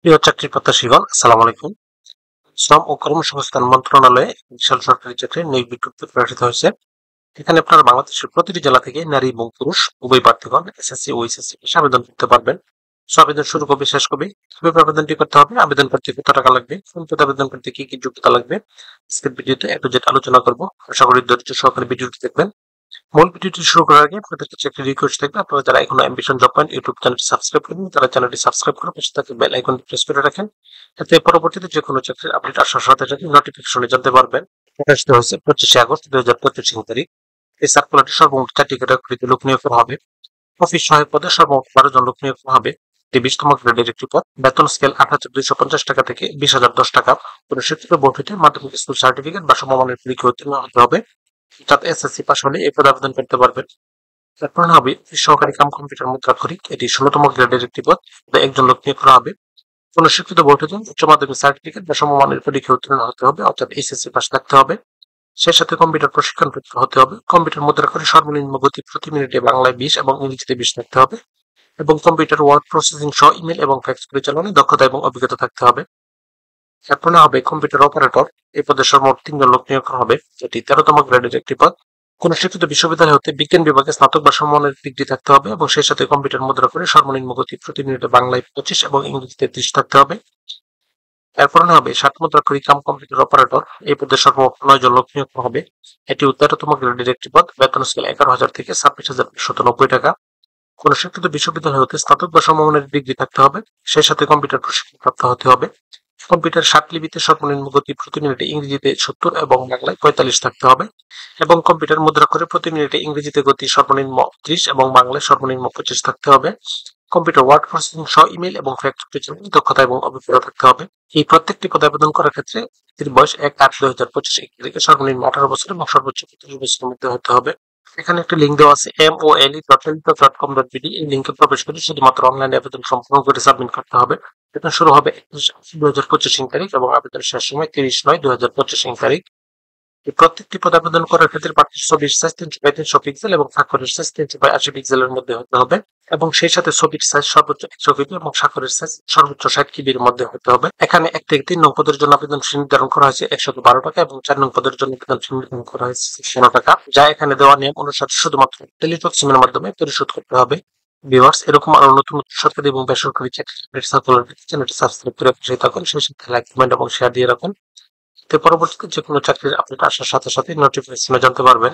প্রিয় চাকরি প্রত্যাশীগণ, আসসালামু আলাইকুম। শ্রম ও কর্মসংস্থান মন্ত্রণালয়ে বিশাল সরকারি চাকরির নিয়োগ বিজ্ঞপ্তি প্রকাশিত হয়েছে। এখানে আপনারা বাংলাদেশের প্রতিটি জেলা থেকে নারী এবং পুরুষ উভয় প্রার্থীগণ এসএসসি ও এইচএসসি পাশে আবেদন করতে পারবেন। আবেদন শুরু কবে শেষ কবে, কিভাবে আবেদনটি করতে হবে, আবেদন করতে কত টাকা লাগবে, কোন পদে আবেদন করতে কি কি যোগ্যতা লাগবে, আজকের ভিডিওতে একটু যেটা আলোচনা করবো। আশা করি ধৈর্য সহকারে ভিডিওটি দেখবেন। মূল ভিডিওটি শুরু করার আগে আপনাদের কাছে একটি রিকোয়েস্ট থাকবে, আপনারা যারা এখনো অ্যাম্বিশন জব পয়েন্ট ইউটিউব চ্যানেলটি সাবস্ক্রাইব করেন তারা চ্যানেলটি সাবস্ক্রাইব করে পাশে থাকা বেল আইকনটি প্রেস করে রাখেন। এতে পরবর্তীতে যে কোনো চাকরির আপডেট আসার সাথে সাথে নোটিফিকেশনে জানতে পারবেন। প্রকাশিত হয়েছে 25 আগস্ট 2025 তারিখ। এই সার্কুলারটি সর্বমোট 4টি ক্যাটাগরিতে লোক নিয়োগ করা হবে। অফিস সহায়ক পদে সর্বমোট 12 জন লোক নিয়োগ করা হবে। এটি 20তম গ্রেডের একটি পদ। বেতন স্কেল 8,250 টাকা থেকে 20,010 টাকা। কোনো শিক্ষিত বোর্ড হতে মাধ্যমিক স্কুল সার্টিফিকেট বা সমমানের পরীক্ষা উত্তীর্ণ হতে হবে। যাতে এসএসসি পাস হলে এই পদে আবেদন করতে পারবেন। তারপর হবে সহকারী কাম কম্পিউটার মুদ্রাক্ষরিক। এটি 16তম গ্রেডের একটি পদ। একজন লোক নিয়োগ করা হবে। কোন শিক্ষিত বোর্ড হতে উচ্চ মাধ্যমিক সার্টিফিকেট বা সমমানের পরীক্ষা উত্তীর্ণ হতে হবে, অর্থাৎ এসএসসি পাস থাকতে হবে। সেই সাথে কম্পিউটার প্রশিক্ষণ প্রাপ্ত হতে হবে। কম্পিউটার মুদ্রাক্ষরে সর্বনিম্ন গতি প্রতি মিনিটে বাংলায় 20 এবং ইংরেজিতে 20 থাকতে হবে। এবং কম্পিউটার ওয়ার্ড প্রসেসিং সহ ইমেল এবং ফ্যাক্স পরিচালনায় দক্ষতা এবং অভিজ্ঞতা থাকতে হবে। এরপর হবে কম্পিউটার অপারেটর। এই পদে সর্বমোট 3 জন লোক নিয়োগ করা হবে। এটি 13তম গ্রেডের একটি পদ। কোন শিক্ষিত বিশ্ববিদ্যালয় হতে বিজ্ঞান বিভাগে স্নাতক বা সমমানের ডিগ্রি থাকতে হবে এবং সেই সাথে কম্পিউটার মুদ্রা করে সর্বনিম্ন গতি প্রতি মিনিটে বাংলায় 25 এবং ইংরেজিতে 30 থাকতে হবে। এরপর হবে 60 মুদ্রাক্ষরিক কাম কম্পিউটার অপারেটর। এই পদে সর্বমোট 9 জন লোক নিয়োগ করা হবে। এটি 13তম গ্রেডের একটি পদ। বেতন স্কেল 11,000 থেকে 26,590 টাকা। কোন শিক্ষিত বিশ্ববিদ্যালয় হতে স্নাতক বা সমমানের ডিগ্রি থাকতে হবে, সেই সাথে কম্পিউটার প্রশিক্ষণ প্রাপ্ত হতে হবে। কম্পিউটার 60 লিপিতে সর্বনিম্ন গতি প্রতি মিনিটে ইংরেজিতে 70 এবং বাংলায় 45 থাকতে হবে। এবং কম্পিউটার মুদ্রা করে প্রতি মিনিটে ইংরেজিতে গতি সর্বনিম্ন 30 এবং বাংলায় সর্বনিম্ন 25 থাকতে হবে। কম্পিউটার ওয়ার্ড প্রসেসিং সহ ইমেল এবং ফ্যাক্স পরিচালনায় দক্ষতা এবং অভিজ্ঞতা থাকতে হবে। এই প্রত্যেকটি পদে আবেদন করার ক্ষেত্রে ব্যক্তির বয়স 1/8/2025 থেকে সর্বনিম্ন 18 বছর এবং সর্বোচ্চ 35 বছরের মধ্যে হতে হবে। এখানে একটা লিঙ্ক দেওয়া আছে mole.help.com.bd। এই লিঙ্কে প্রবেশ করে শুধুমাত্র অনলাইনে আবেদন সম্পূর্ণ করে সাবমিট করতে হবে। আবেদন শুরু হবে 21/8/2025 তারিখ এবং আবেদন শেষ সময় 30/9/2025 তারিখ। এই প্রত্যেকটি পদে আবেদন করার ক্ষেত্রে প্রার্থীর ছবির সাইজ 3x300 পিক্সেল এবং স্বাক্ষরের সাইজ 380 পিক্সেলের মধ্যে হতে হবে এবং সেই সাথে ছবির সাইজ সর্বোচ্চ 100 কেবি এবং স্বাক্ষরের সাইজ সর্বোচ্চ 60 কেবির মধ্যে হতে হবে। এখানে 1 থেকে 3 নং পদের জন্য আবেদন ফি নির্ধারণ করা হয়েছে 112 টাকা এবং 4 নং পদের জন্য আবেদন ফি নির্ধারণ করা হয়েছে 16 টাকা, যা এখানে দেওয়া নিয়ম অনুসারে শুধুমাত্র টেলিটক সিমের মাধ্যমে পরিশোধ করতে হবে। ভিউয়ার্স, এরকম আরো নতুন নতুন সরকারি এবং বেসরকারি চাকরির সার্কুলার পেতে চ্যানেলটি সাবস্ক্রাইব করে পাশে থাকুন। সেই সাথে লাইক, কমেন্ট এবং শেয়ার দিয়ে রাখুন। এতে পরবর্তীতে যে কোনো চাকরির আপডেট আসার সাথে সাথে নোটিফিকেশনে জানতে পারবেন।